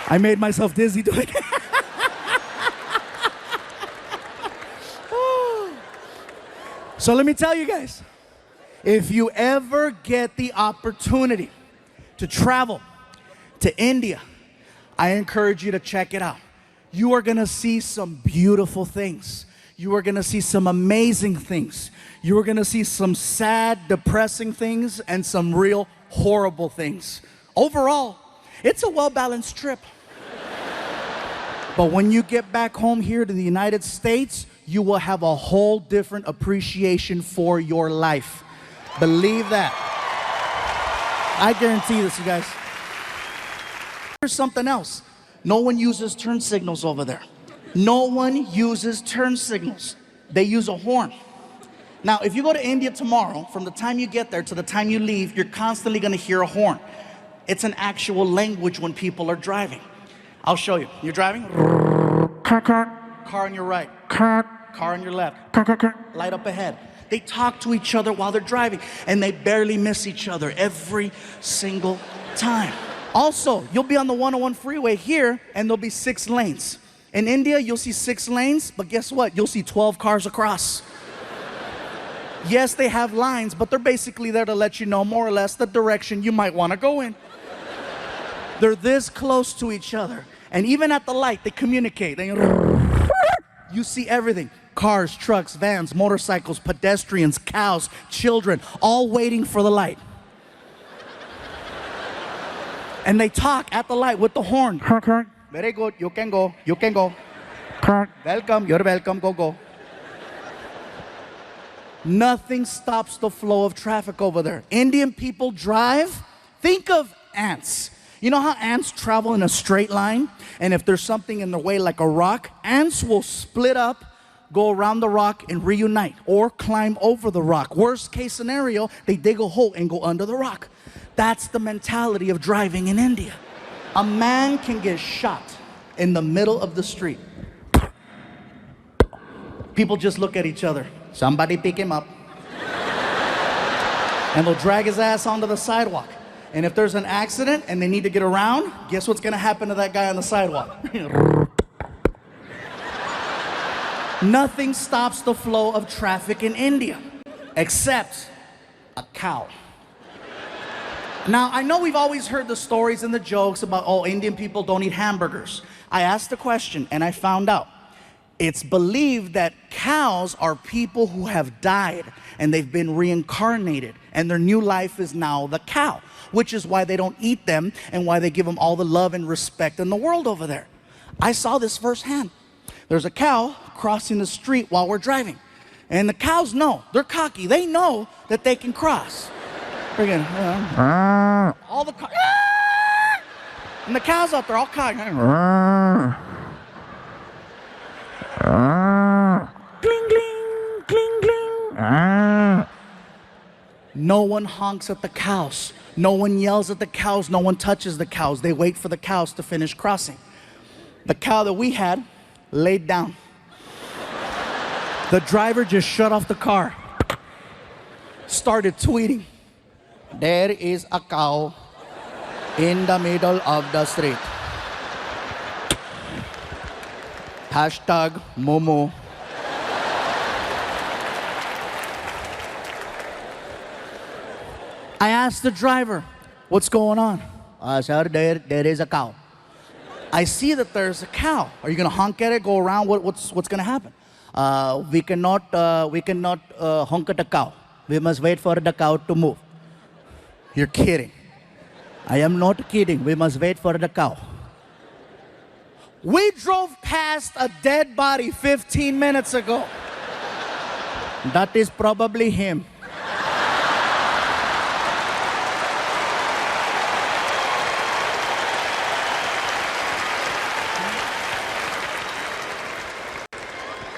I made myself dizzy doing it. So let me tell you guys, if you ever get the opportunity to travel to India, I encourage you to check it out. You are gonna see some beautiful things. You are gonna see some amazing things. You are gonna see some sad, depressing things and some real horrible things. Overall, it's a well-balanced trip. But when you get back home here to the United States, you will have a whole different appreciation for your life. Believe that. I guarantee this, you guys. Here's something else. No one uses turn signals over there. No one uses turn signals. They use a horn. Now, if you go to India tomorrow, from the time you get there to the time you leave, you're constantly gonna hear a horn. It's an actual language when people are driving. I'll show you. You're driving? Car on your right. Car on your left. Light up ahead. They talk to each other while they're driving, and they barely miss each other every single time. Also, you'll be on the 101 freeway here, and there'll be 6 lanes. In India, you'll see 6 lanes, but guess what? You'll see 12 cars across. Yes, they have lines, but they're basically there to let you know more or less the direction you might want to go in. They're this close to each other. And even at the light, they communicate. You see everything. Cars, trucks, vans, motorcycles, pedestrians, cows, children, all waiting for the light. And they talk at the light with the horn. Very good, you can go, you can go. Welcome, you're welcome, go, go. Nothing stops the flow of traffic over there. Indian people drive, think of ants. You know how ants travel in a straight line? And if there's something in the way like a rock, ants will split up, go around the rock and reunite, or climb over the rock. Worst case scenario, they dig a hole and go under the rock. That's the mentality of driving in India. A man can get shot in the middle of the street. People just look at each other. Somebody pick him up. And they'll drag his ass onto the sidewalk. And if there's an accident and they need to get around, guess what's gonna happen to that guy on the sidewalk? Nothing stops the flow of traffic in India, except a cow. Now, I know we've always heard the stories and the jokes about, oh, Indian people don't eat hamburgers. I asked the question and I found out. It's believed that cows are people who have died and they've been reincarnated and their new life is now the cow, which is why they don't eat them and why they give them all the love and respect in the world over there. I saw this firsthand. There's a cow crossing the street while we're driving. And the cows know, they're cocky, they know that they can cross. Again, all the cows, and the cows out there all cocky. Gling, gling, gling, gling. No one honks at the cows. No one yells at the cows. No one touches the cows. They wait for the cows to finish crossing. The cow that we had laid down. The driver just shut off the car. Started tweeting. There is a cow in the middle of the street. Hashtag Momo. I asked the driver, what's going on? Sir, there is a cow. I see that there's a cow. Are you gonna honk at it, go around? What's gonna happen? We cannot honk at the cow. We must wait for the cow to move. You're kidding. I am not kidding. We must wait for the cow. We drove past a dead body 15 minutes ago. That is probably him.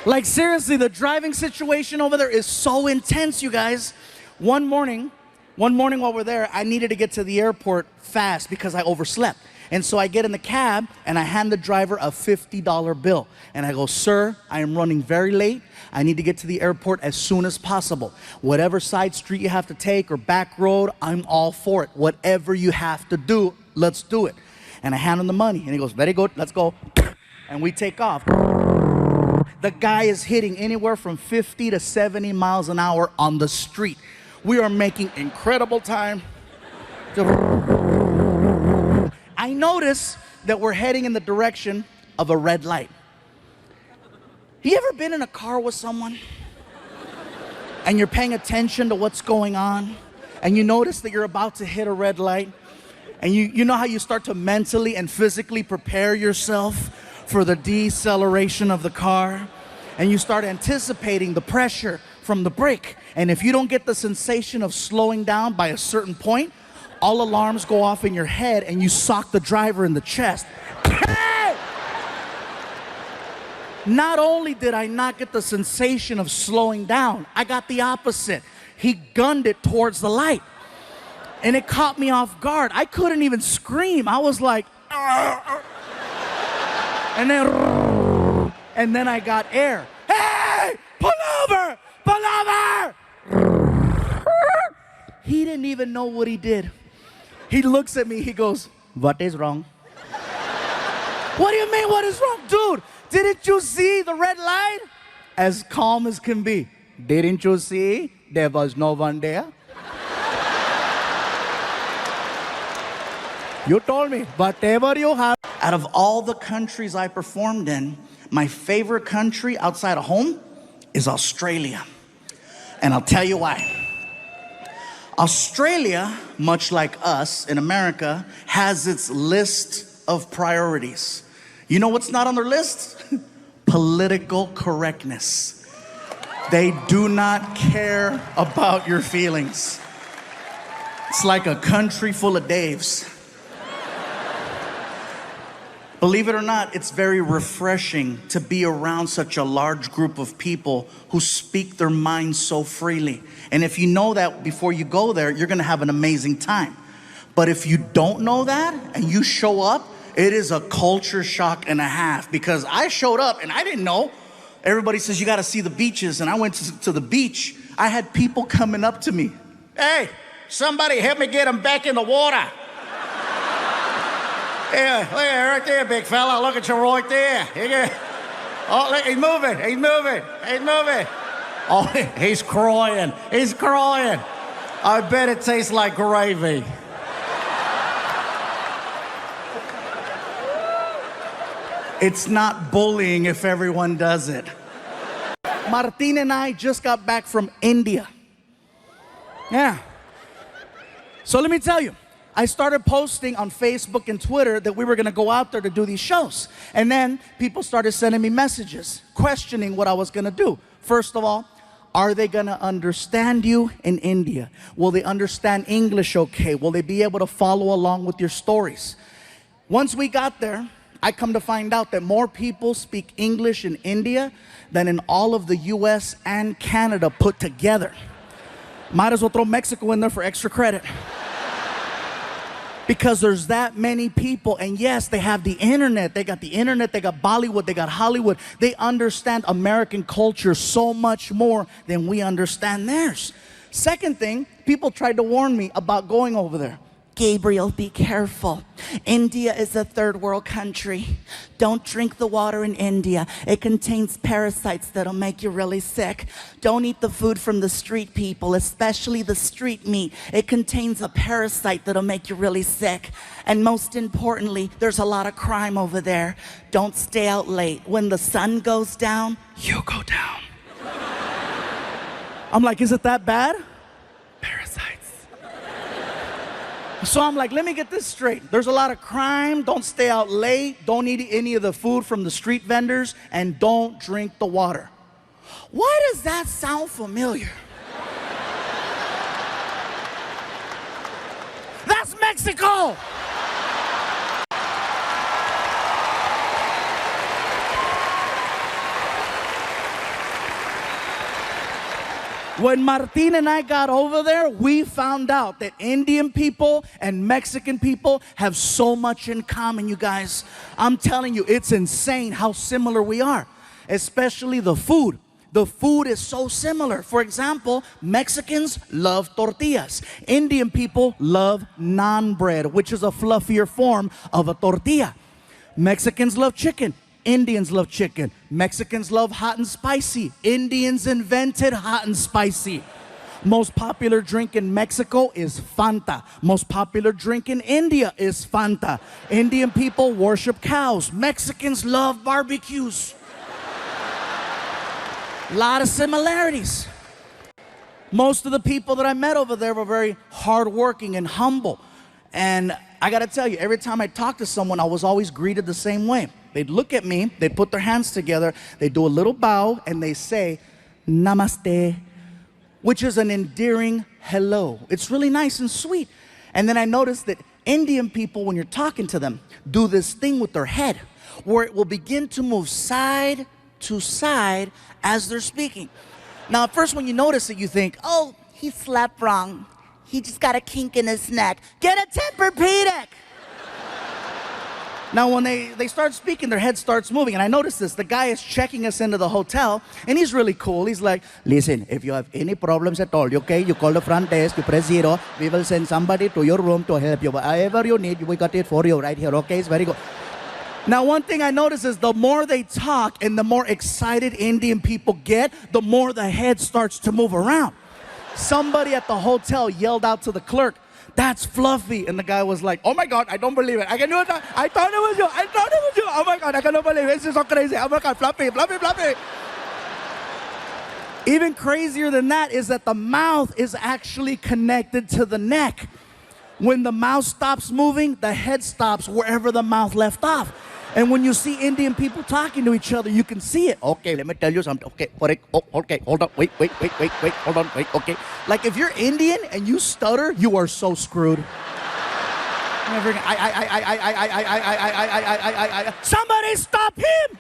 Like seriously, the driving situation over there is so intense, you guys. One morning while we're there, I needed to get to the airport fast because I overslept. And so I get in the cab and I hand the driver a $50 bill. And I go, sir, I am running very late. I need to get to the airport as soon as possible. Whatever side street you have to take or back road, I'm all for it. Whatever you have to do, let's do it. And I hand him the money. And he goes, very good, let's go. And we take off. The guy is hitting anywhere from 50 to 70 miles an hour on the street. We are making incredible time. I notice that we're heading in the direction of a red light. You ever been in a car with someone and you're paying attention to what's going on and you notice that you're about to hit a red light and you know how you start to mentally and physically prepare yourself for the deceleration of the car, and you start anticipating the pressure from the brake, and if you don't get the sensation of slowing down by a certain point, all alarms go off in your head and you sock the driver in the chest. Hey! Not only did I not get the sensation of slowing down, I got the opposite. He gunned it towards the light. And it caught me off guard. I couldn't even scream. I was like, and then I got air. Hey, pull over, pull over. He didn't even know what he did. He looks at me, he goes, what is wrong? What do you mean, what is wrong? Dude, didn't you see the red light? As calm as can be. Didn't you see there was no one there? You told me, whatever you have. Out of all the countries I performed in, my favorite country outside of home is Australia. And I'll tell you why. Australia, much like us in America, has its list of priorities. You know what's not on their list? Political correctness. They do not care about your feelings. It's like a country full of Daves. Believe it or not, it's very refreshing to be around such a large group of people who speak their minds so freely. And if you know that before you go there, you're gonna have an amazing time. But if you don't know that and you show up, it is a culture shock and a half, because I showed up and I didn't know. Everybody says you gotta see the beaches, and I went to the beach. I had people coming up to me. Hey, somebody help me get him back in the water. Yeah, look at right there, big fella. Look at you right there. Oh, look, he's moving. He's moving. He's moving. Oh, he's crying. He's crying. I bet it tastes like gravy. It's not bullying if everyone does it. Martin and I just got back from India. Yeah. So let me tell you. I started posting on Facebook and Twitter that we were gonna go out there to do these shows. And then people started sending me messages, questioning what I was gonna do. First of all, are they gonna understand you in India? Will they understand English okay? Will they be able to follow along with your stories? Once we got there, I come to find out that more people speak English in India than in all of the US and Canada put together. Might as well throw Mexico in there for extra credit. Because there's that many people, and yes, they have the internet. They got the internet, they got Bollywood, they got Hollywood. They understand American culture so much more than we understand theirs. Second thing, people tried to warn me about going over there. Gabriel, be careful. India is a third world country. Don't drink the water in India. It contains parasites that'll make you really sick. Don't eat the food from the street people, especially the street meat. It contains a parasite that'll make you really sick. And most importantly, there's a lot of crime over there. Don't stay out late. When the sun goes down, you go down. I'm like, is it that bad? Parasites. So I'm like, let me get this straight. There's a lot of crime. Don't stay out late. Don't eat any of the food from the street vendors. And don't drink the water. Why does that sound familiar? That's Mexico. When Martin and I got over there, we found out that Indian people and Mexican people have so much in common, you guys. I'm telling you, it's insane how similar we are, especially the food. The food is so similar. For example, Mexicans love tortillas. Indian people love naan bread, which is a fluffier form of a tortilla. Mexicans love chicken. Indians love chicken. Mexicans love hot and spicy. Indians invented hot and spicy. Most popular drink in Mexico is Fanta. Most popular drink in India is Fanta. Indian people worship cows. Mexicans love barbecues. A lot of similarities. Most of the people that I met over there were very hardworking and humble. And I gotta tell you, every time I talked to someone, I was always greeted the same way. They'd look at me, they'd put their hands together, they'd do a little bow, and they say, Namaste, which is an endearing hello. It's really nice and sweet. And then I noticed that Indian people, when you're talking to them, do this thing with their head, where it will begin to move side to side as they're speaking. Now, at first when you notice it, you think, oh, he slept wrong. He just got a kink in his neck. Get a Tempur-Pedic! Now, when they start speaking, their head starts moving. And I noticed this. The guy is checking us into the hotel, and he's really cool. He's like, listen, if you have any problems at all, okay, you call the front desk, you press 0. We will send somebody to your room to help you. Whatever you need, we got it for you right here, okay? It's very good. Now, one thing I notice is the more they talk and the more excited Indian people get, the more the head starts to move around. Somebody at the hotel yelled out to the clerk, that's Fluffy. And the guy was like, oh my God, I don't believe it. I can do it. I thought it was you. I thought it was you. Oh my God, I cannot believe it. This is so crazy. Oh my God, Fluffy, Fluffy, Fluffy. Even crazier than that is that the mouth is actually connected to the neck. When the mouth stops moving, the head stops wherever the mouth left off. And when you see Indian people talking to each other, you can see it. Okay, let me tell you something. Okay, okay, hold on, wait, hold on, wait, okay. Like if you're Indian and you stutter, you are so screwed. Somebody stop him!